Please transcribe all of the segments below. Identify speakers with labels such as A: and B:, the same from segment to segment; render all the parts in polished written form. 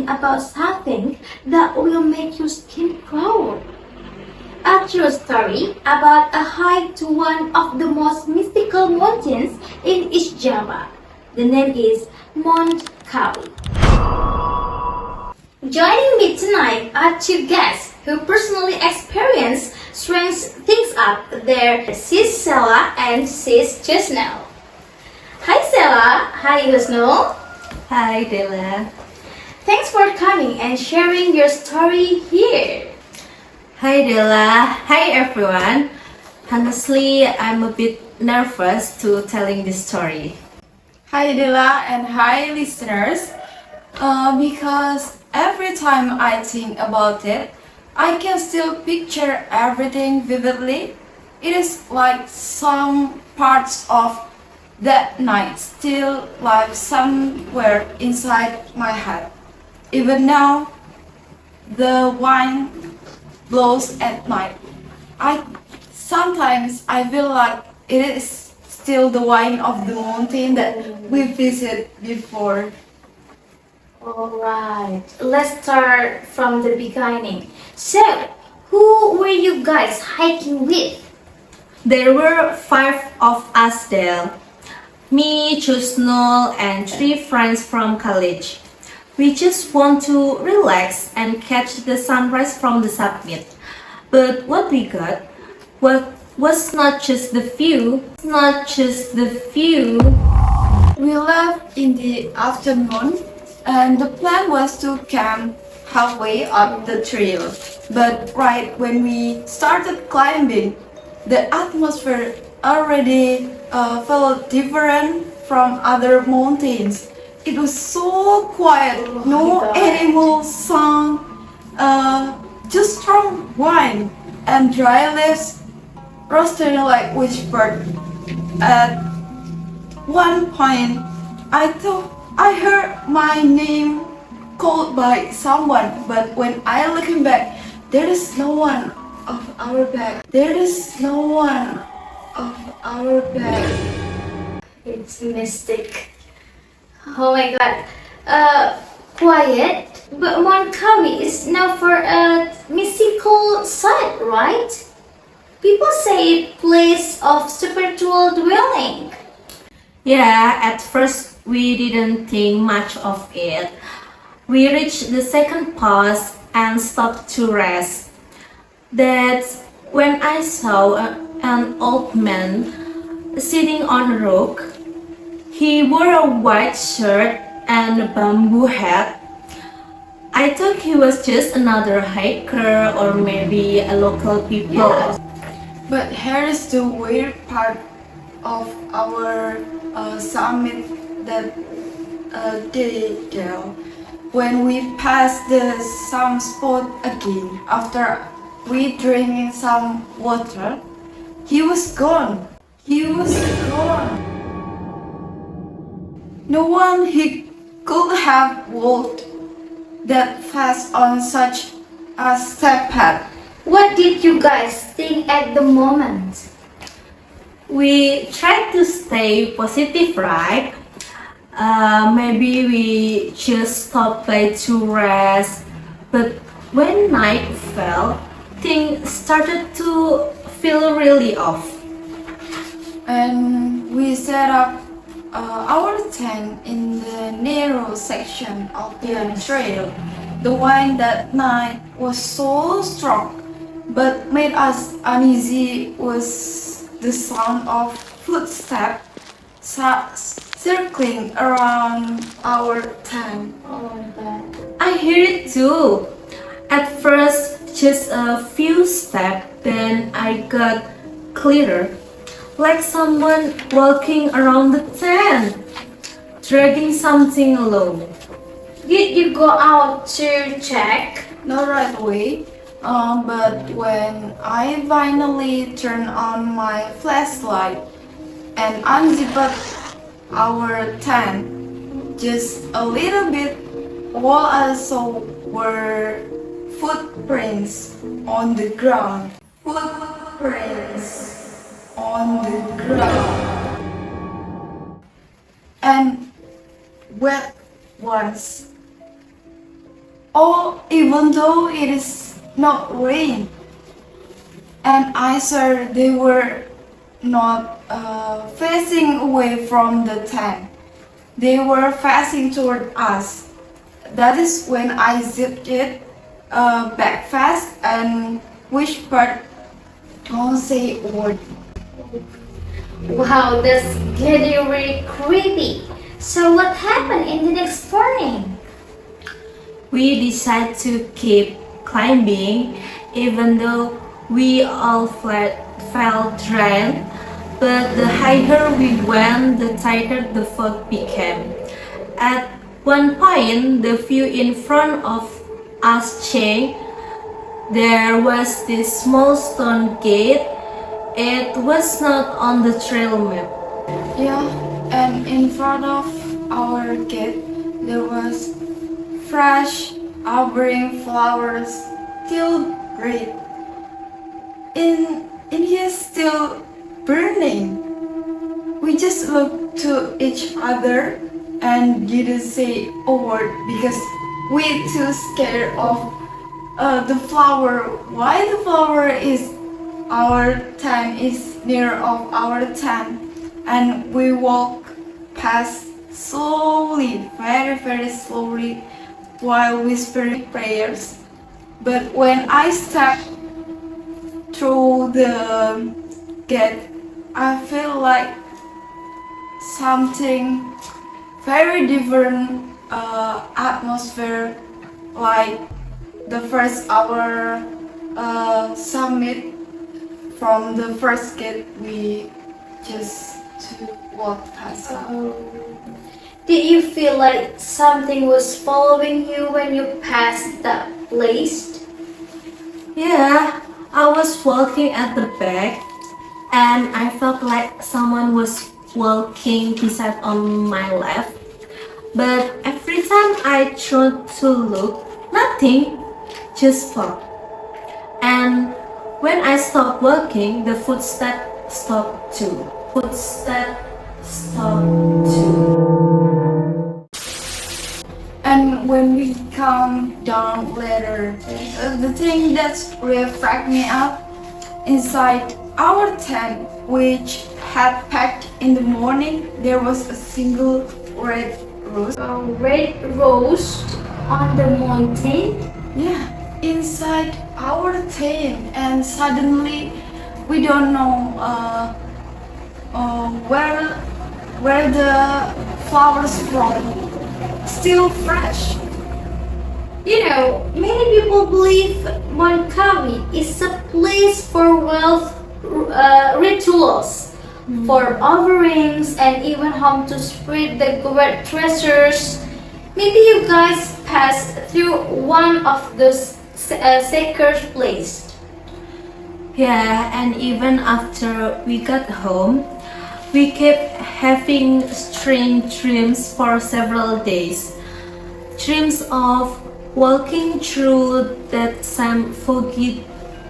A: talking about something that will make your skin crawl. A true story about a hike to one of the most mystical mountains in East Java. The name is Mount Kawi. Joining me tonight are two guests who personally experienced strange things up there, Sis Sela and Sis Jusnel. Hi Sela, hi Jusnel.
B: Hi, Dela.
A: Thanks for coming and sharing your story here.
B: Hi, Dela. Hi, everyone. Honestly, I'm a bit nervous to telling this story.
C: Hi Dila and hi listeners. Because every time I think about it, I can still picture everything vividly. It is like some parts of that night still live somewhere inside my head. Even now, the wind blows at night. I feel like it is still the wine of the mountain that we visited before.
A: Alright, let's start from the beginning. So, who were you guys hiking with?
B: There were 5 of us there. Me, Chusnul, and 3 friends from college. We just want to relax and catch the sunrise from the summit. But what we got was not just the view,
C: We left in the afternoon and the plan was to camp halfway up the trail. But right when we started climbing, the atmosphere already felt different from other mountains. It was so quiet, no animal sound, just strong wind and dry leaves roasting like whispered. At one point, I thought I heard my name called by someone, but when I look back, there is no one of our back.
A: It's mystic. Oh my god. Quiet, but Mount Kawi is known for a mystical site, right? People say it place of spiritual dwelling.
B: Yeah, at first we didn't think much of it. We reached the second pass and stopped to rest. That's when I saw an old man sitting on a rock. He wore a white shirt and a bamboo hat. I thought he was just another hiker or maybe a local people.
C: Yeah. But here is the weird part of our summit that day there. When we passed the some spot again after we drank some water, he was gone. No one he could have walked that fast on such a step path.
A: What did you guys think at the moment?
B: We tried to stay positive, right? Maybe we just stopped by to rest. But when night fell, things started to feel really off.
C: And we set up our tent in the narrow section of the trail. The wind that night was so strong, but made us uneasy was the sound of footsteps circling around our tent.
A: Oh my god.
B: I hear it too. At first, just a few steps, then I got clearer. Like someone walking around the tent, dragging something along.
A: Did you go out to check?
C: Not right away, but when I finally turned on my flashlight and unzipped our tent just a little bit, all I saw were footprints on the ground. And wet ones. or even though it is not rain. And I saw they were not facing away from the tent. They were facing toward us. That is when I zipped it back fast and whispered, "Don't say a word."
A: Wow, that's getting really creepy. So what happened in the next morning?
B: We decided to keep climbing even though we all felt drained. But the higher we went, the tighter the fog became. At one point, the view in front of us changed. There was this small stone gate. It was not on the trail map.
C: Yeah, and in front of our gate there was fresh, arbouring flowers, still red. In here still burning. We just looked to each other and didn't say a word because we're too scared of the flower. Why the flower is our tent is near of our tent, and we walk past slowly, very slowly, while whispering prayers. But when I stepped through the gate, I feel like something very different atmosphere, like the first hour summit from the first gate we just to walk past.
A: Did you feel like something was following you when you passed that place?
B: Yeah, I was walking at the back and I felt like someone was walking beside on my left. But every time I tried to look, nothing, just fog. And when I stopped walking, the footsteps stopped too. Footsteps stopped too.
C: And when we come down later, the thing that really freaked me out, inside our tent, which had packed in the morning, there was a single red rose.
A: A red rose on the mountain?
C: Yeah, inside our tent, and suddenly we don't know where the flowers from. Still fresh.
A: You know, many people believe Mount Kawi is a place for wealth rituals, for offerings, and even home to spread the great treasures. Maybe you guys passed through one of those sacred places.
B: Yeah, and even after we got home, we kept having strange dreams for several days. Dreams of walking through that same foggy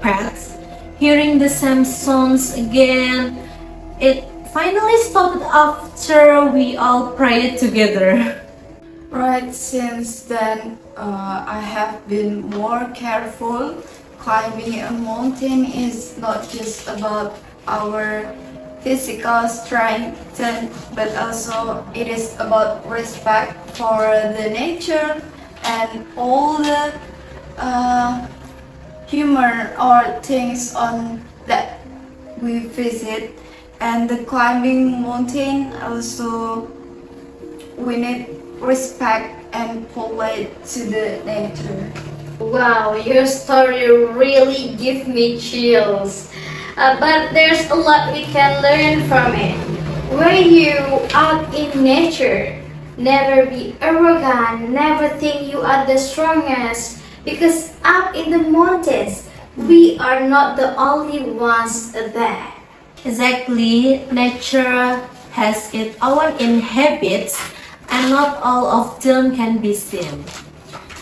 B: path, hearing the same sounds again. It finally stopped after we all prayed together.
C: Right since then, I have been more careful. Climbing a mountain is not just about our physical strength, but also it is about respect for the nature and all the human or things on that we visit. And the climbing mountain also we need respect and polite to the nature.
A: Wow, your story really gives me chills. But there's a lot we can learn from it. Were you out in nature? Never be arrogant, never think you are the strongest. Because up in the mountains, we are not the only ones there.
B: Exactly, nature has its own habits and not all of them can be seen.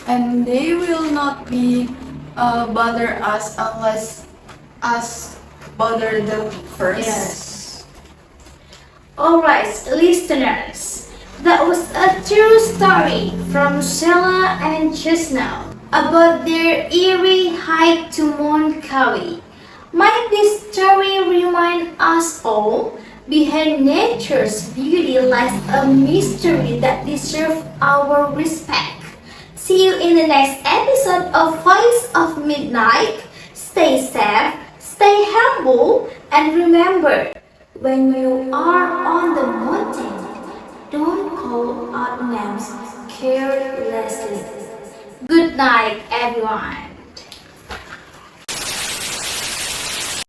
C: And they will not be bother us unless us bother them first.
A: Yes. Alright, listeners, that was a true story from Sheila and just now. about their eerie hike to Mount Kawi. Might this story remind us all behind nature's beauty lies a mystery that deserves our respect. See you in the next episode of Voice of Midnight. Stay safe, stay humble, and remember, when you are on the mountain, don't call out names carelessly. Good night, everyone.